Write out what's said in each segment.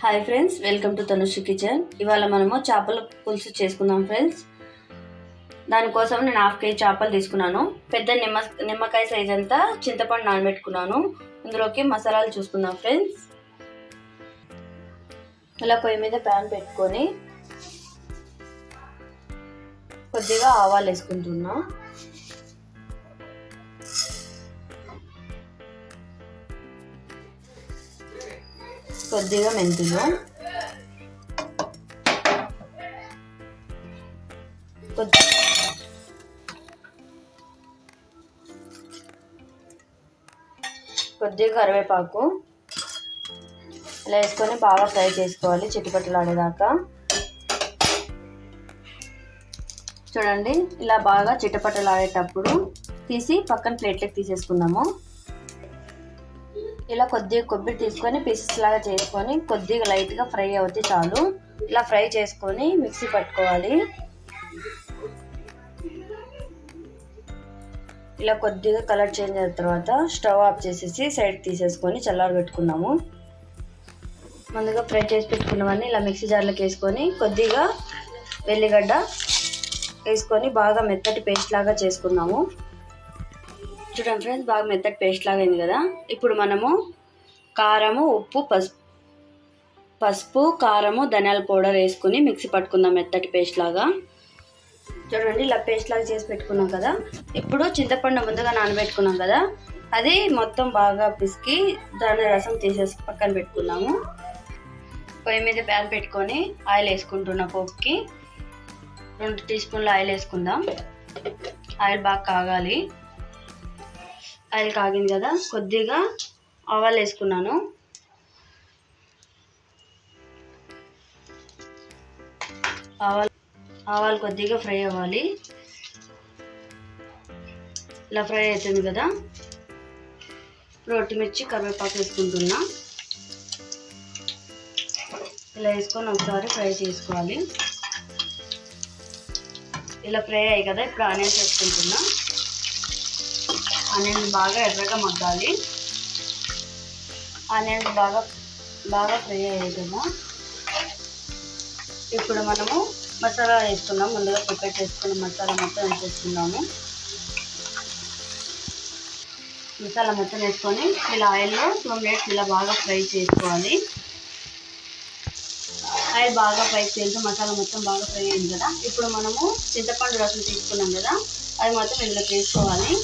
Hi friends, welcome to Tanushree kitchen. ఇవాళ మనము చేపల పులుసు చేసుకుందాం ఫ్రెండ్స్. దానికోసం నేను 1/2 kg చేపలు తీసుకున్నాను. పెద్ద నిమ్మకాయ సైజ్ అంతా చింతపండు నానబెట్టుకున్నాను. ఇందులోకి మసాలాలు చూసుకుందాం ఫ్రెండ్స్. ఇలా పొయ్యి మీద ప్యాన్ పెట్టుకొని కొద్దిగా ఆవాలు వేసుకుంటున్నా. కొద్దిగా మెంతులు, కొద్దిగా కరివేపాకు ఇలా వేసుకొని బాగా ఫ్రై చేసుకోవాలి చిటపటలాడేదాకా. చూడండి, ఇలా బాగా చిటపటలాడేటప్పుడు తీసి పక్కన ప్లేట్లోకి తీసేసుకుందాము. ఇలా కొద్దిగా కొబ్బరి తీసుకొని పీసెస్ లాగా చేసుకొని కొద్దిగా లైట్గా ఫ్రై అవుతే చాలు. ఇలా ఫ్రై చేసుకొని మిక్సీ పట్టుకోవాలి. ఇలా కొద్దిగా కలర్ చేంజ్ అయిన తర్వాత స్టవ్ ఆఫ్ చేసేసి సైడ్ తీసేసుకొని చల్లారబెట్టుకున్నాము. ముందుగా ఫ్రై చేసి పెట్టుకున్నవన్నీ ఇలా మిక్సీ జార్లోకి వేసుకొని కొద్దిగా వెల్లిగడ్డ వేసుకొని బాగా మెత్తటి పేస్ట్ లాగా చేసుకున్నాము. చూడండి ఫ్రెండ్స్, బాగా మెత్తటి పేస్ట్ లాగా అయింది కదా. ఇప్పుడు మనము కారము, ఉప్పు, పసుపు, కారము, ధనియాల పౌడర్ వేసుకుని మిక్సీ పట్టుకుందాం మెత్తటి పేస్ట్ లాగా. చూడండి, ఇలా పేస్ట్ లాగా చేసి పెట్టుకున్నాం కదా. ఇప్పుడు చింతపండు ముందుగా నానబెట్టుకున్నాం కదా, అది మొత్తం బాగా పిసికి దాని రసం తీసేసి పక్కన పెట్టుకున్నాము. పొయ్యి మీద ప్యాన్ పెట్టుకొని ఆయిల్ వేసుకుంటున్న పోపుకి 2 టీ స్పూన్ల ఆయిల్ వేసుకుందాం. ఆయిల్ బాగా కాగాలి. ఆయిల్ కాగింది కదా, కొద్దిగా ఆవాలు వేసుకున్నాను. ఆవాలు కొద్దిగా ఫ్రై అవ్వాలి. ఇలా ఫ్రై అవుతుంది కదా, ఇప్పుడు మిర్చి, కరివేపాకు వేసుకుంటున్నా. ఇలా వేసుకొని ఒకసారి ఫ్రై చేసుకోవాలి. ఇలా ఫ్రై అయ్యి కదా, ఇప్పుడు ఆనియన్స్ వేసుకుంటున్నా. ఆనియన్స్ బాగా ఎర్రగా మగ్గాలి. ఆనియన్స్ బాగా ఫ్రై అయ్యాయి కదా, ఇప్పుడు మనము మసాలా వేసుకున్నాం. ముందుగా ప్రిపేర్ చేసుకున్న మసాలా మొత్తం వేసేసుకున్నాము. మసాలా మొత్తం వేసుకొని ఇలా ఆయిల్లో 2 మినిట్స్ ఇలా బాగా ఫ్రై చేసుకోవాలి. ఆయిల్ బాగా ఫ్రై చేసి మసాలా మొత్తం బాగా ఫ్రై అయింది కదా, ఇప్పుడు మనము చింతపండు రసం తీసుకున్నాం కదా, అది మొత్తం ఇందులో వేసుకోవాలి.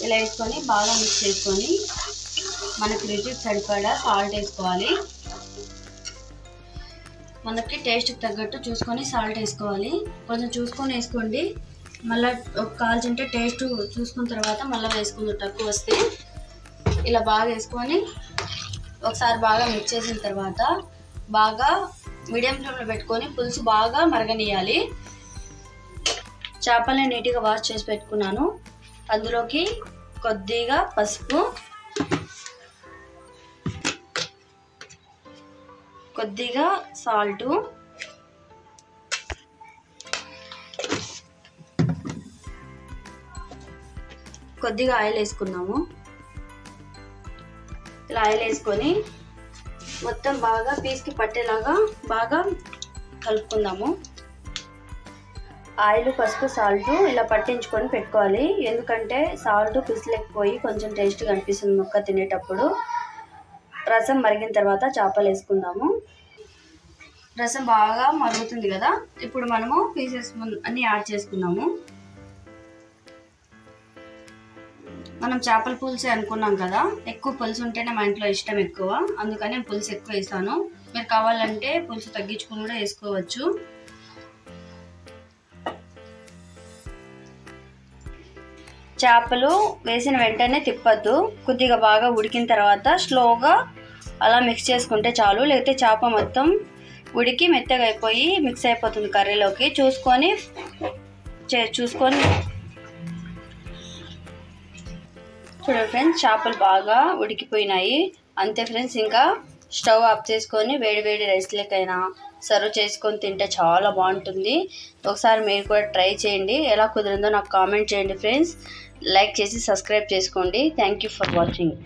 ఇలా వేసుకొని బాగా మిక్స్ చేసుకొని మనకి రుచికి సరిపడా సాల్ట్ వేసుకోవాలి. మనకి టేస్ట్కి తగ్గట్టు చూసుకొని సాల్ట్ వేసుకోవాలి. కొంచెం చూసుకొని వేసుకోండి. మళ్ళీ కాల్చుంటే టేస్ట్ చూసుకున్న తర్వాత మళ్ళీ వేసుకుంది తక్కువ వస్తే. ఇలా బాగా వేసుకొని ఒకసారి బాగా మిక్స్ చేసిన తర్వాత బాగా మీడియం ఫ్లేమ్లో పెట్టుకొని పులుసు బాగా మరగనియాలి. చేపల్ని నీట్గా వాష్ చేసి పెట్టుకున్నాను. అందులోకి కొద్దిగా పసుపు, కొద్దిగా సాల్టు, కొద్దిగా ఆయిల్ వేసుకున్నాము. ఇలా ఆయిల్ వేసుకొని మొత్తం బాగా పీస్కి పట్టేలాగా బాగా కలుపుకుందాము. ఆయిల్, పసుపు, సాల్ట్ ఇలా పట్టించుకొని పెట్టుకోవాలి. ఎందుకంటే సాల్ట్ పిసిలేకపోయి కొంచెం టేస్ట్గా అనిపిస్తుంది ముక్క తినేటప్పుడు. రసం మరిగిన తర్వాత చేపలు వేసుకుందాము. రసం బాగా మరుగుతుంది కదా, ఇప్పుడు మనము పీసెస్ అన్నీ యాడ్ చేసుకుందాము. మనం చేపల పులుసే అనుకున్నాం కదా, ఎక్కువ పులుసు ఉంటేనే మా ఇంట్లో ఇష్టం ఎక్కువ, అందుకని పులుసు ఎక్కువ వేసాను. మీరు కావాలంటే పులుసు తగ్గించుకుని కూడా వేసుకోవచ్చు. చేపలు వేసిన వెంటనే తిప్పద్దు. కొద్దిగా బాగా ఉడికిన తర్వాత స్లోగా అలా మిక్స్ చేసుకుంటే చాలు. లేకపోతే చేప మొత్తం ఉడికి మెత్తగా అయిపోయి మిక్స్ అయిపోతుంది కర్రీలోకి. చూసుకొని చూడండి ఫ్రెండ్స్, చేపలు బాగా ఉడికిపోయినాయి. అంతే ఫ్రెండ్స్, ఇంకా స్టవ్ ఆఫ్ చేసుకొని వేడి వేడి రైస్లకైనా సర్వ్ చేసుకొని తింటే చాలా బాగుంటుంది. ఒకసారి మీరు కూడా ట్రై చేయండి. ఎలా కుదిరిందో నాకు కామెంట్ చేయండి ఫ్రెండ్స్. లైక్ చేసి సబ్స్క్రైబ్ చేసుకోండి. Thank you for watching.